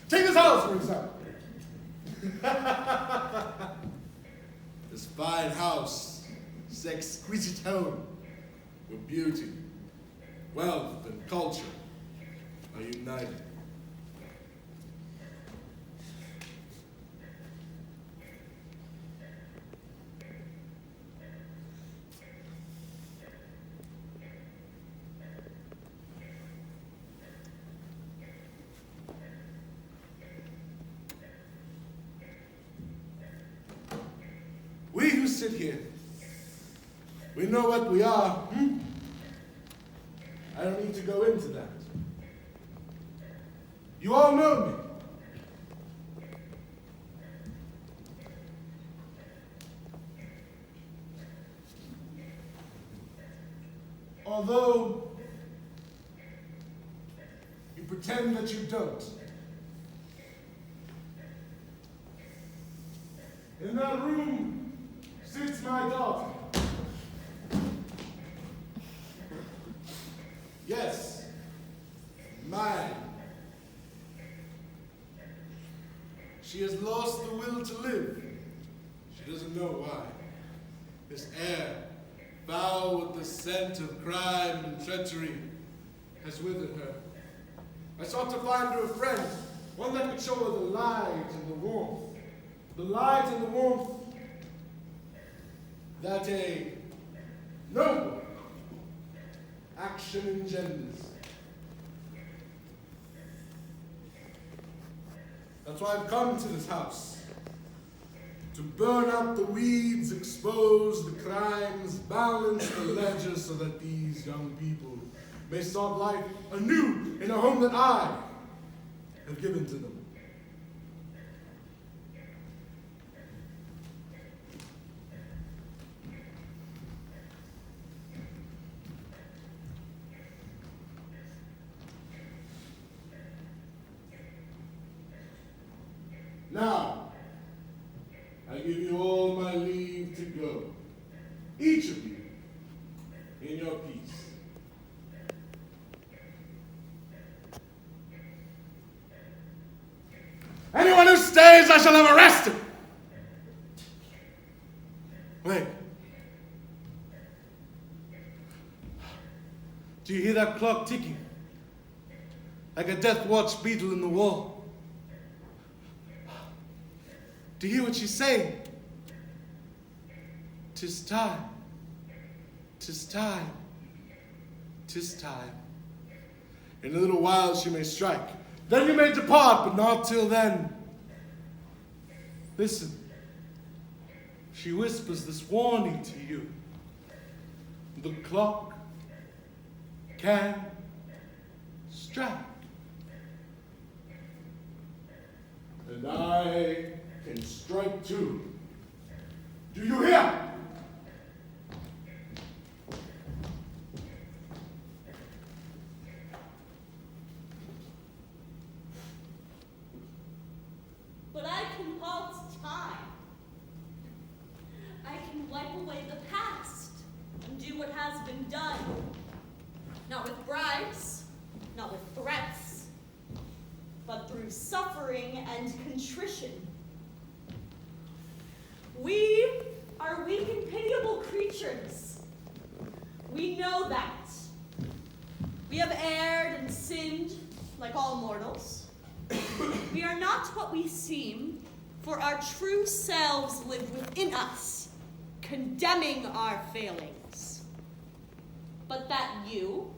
Take this house, for example. This fine house, this exquisite home, where beauty, wealth, and culture are united. We who sit here, we know what we are. I don't need to go into that. You all know me. Although you pretend that you don't. In that room sits my daughter. Yes, mine. She has lost the will to live. She doesn't know why. This air, foul with the scent of crime and treachery, has withered her. I sought to find her a friend, one that could show her the light and the warmth. The light and the warmth that a noble action engenders. That's why I've come to this house. To burn out the weeds, expose the crimes, balance the ledger so that these young people may start life anew in a home that I have given to them. Now, I give you all my leave to go, each of you, in your peace. Anyone who stays, I shall have arrested. Wait. Do you hear that clock ticking? Like a death watch beetle in the wall. Do you hear what she's saying? 'Tis time. 'Tis time. 'Tis time. In a little while she may strike. Then you may depart, but not till then. Listen. She whispers this warning to you. The clock can strike. And I can strike too. Do you hear? But I can halt time. I can wipe away the past and do what has been done. Not with bribes, not with threats, but through suffering and contrition. We are weak and pitiable creatures. We know that. We have erred and sinned like all mortals. We are not what we seem, for our true selves live within us, condemning our failings. But that you,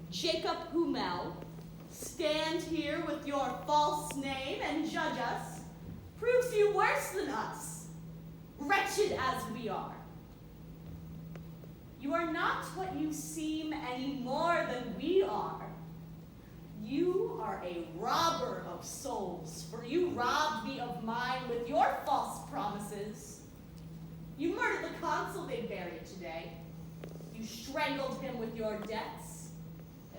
Jacob Hummel, stand here with your false name and judge us, proves you worse than us, wretched as we are. You are not what you seem any more than we are. You are a robber of souls, for you robbed me of mine with your false promises. You murdered the consul they buried today. You strangled him with your debts.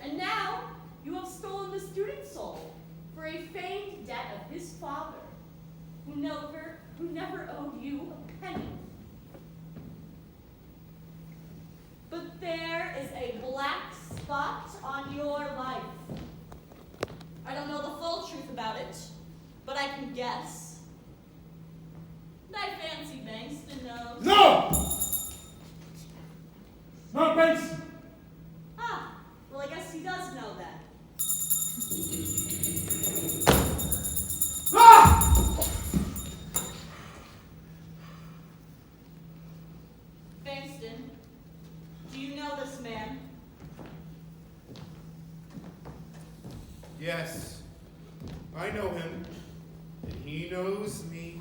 And now you have stolen the student's soul for a feigned debt of his father, who never owed you a penny. But there is a black spot on your life. I don't know the full truth about it, but I can guess. And I fancy Bankston knows. No! Not Benson! Ah, well, I guess he does know then. Ah! Bankston, do you know this man? Yes, I know him, and he knows me.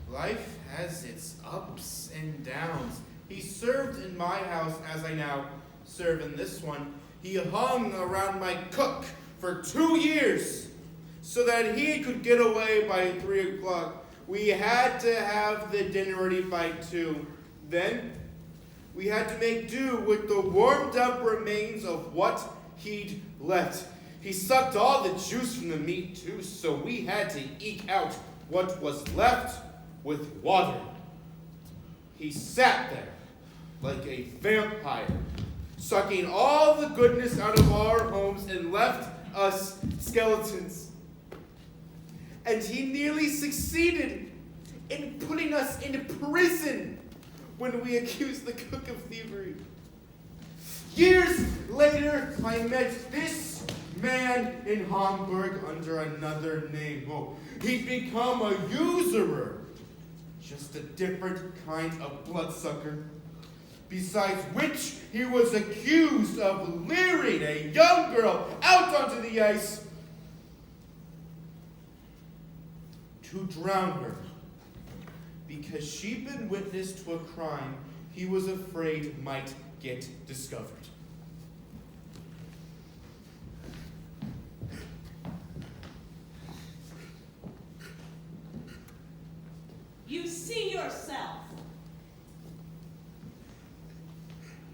Life has its ups and downs. He served in my house as I now serve in this one. He hung around my cook for 2 years so that he could get away by 3 o'clock. We had to have the dinner ready by 2. Then we had to make do with the warmed up remains of what he'd left. He sucked all the juice from the meat too, so we had to eke out what was left with water. He sat there like a vampire, sucking all the goodness out of our homes and left us skeletons. And he nearly succeeded in putting us into prison when we accused the cook of thievery. Years later, I met this man in Hamburg under another name. Oh, he'd become a usurer, just a different kind of bloodsucker. Besides which, he was accused of luring a young girl out onto the ice to drown her. Because she'd been witness to a crime he was afraid might get discovered. You see yourself.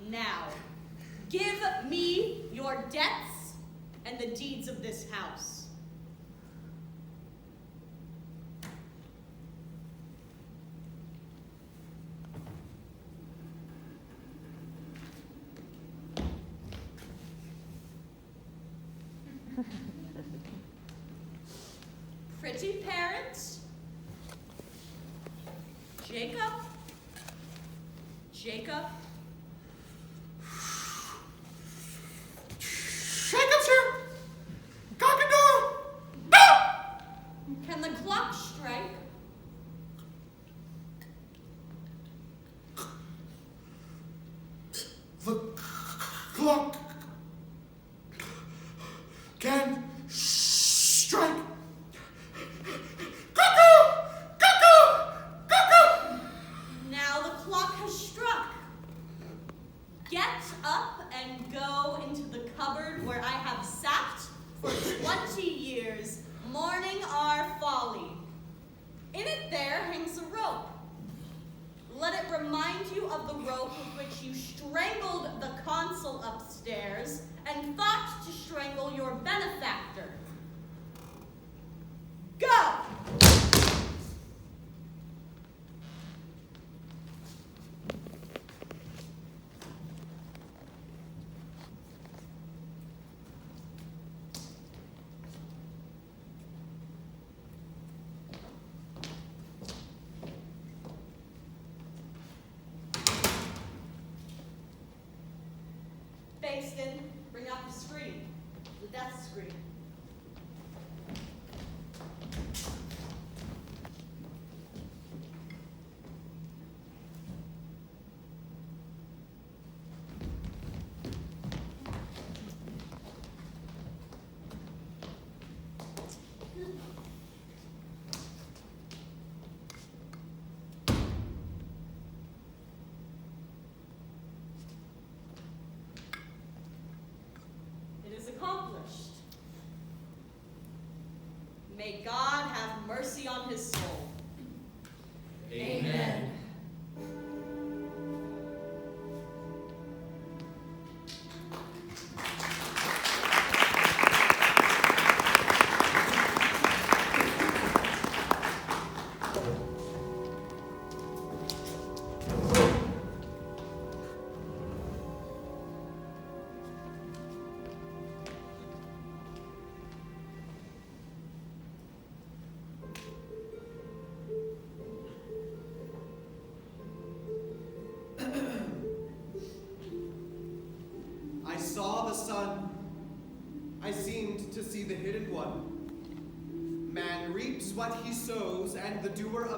Now, give me your debts and the deeds of this house. Pretty parent, Jacob, Jacob's here! Cock-a-doodle! Ah! can the clock strike? The clock can strike. Cuckoo! Cuckoo! Cuckoo! Now the clock has struck. Get up and go into the cupboard where I have sat for 20 years, mourning our folly. In it there hangs a rope. Let it remind you of the rope with which you strangled the consul upstairs and thought to strangle your benefactor. Go! Bankston, bring up the screen, the death screen. Accomplished. May God have mercy on his soul. Amen. I saw the sun. I seemed to see the hidden one. Man reaps what he sows, and the doer of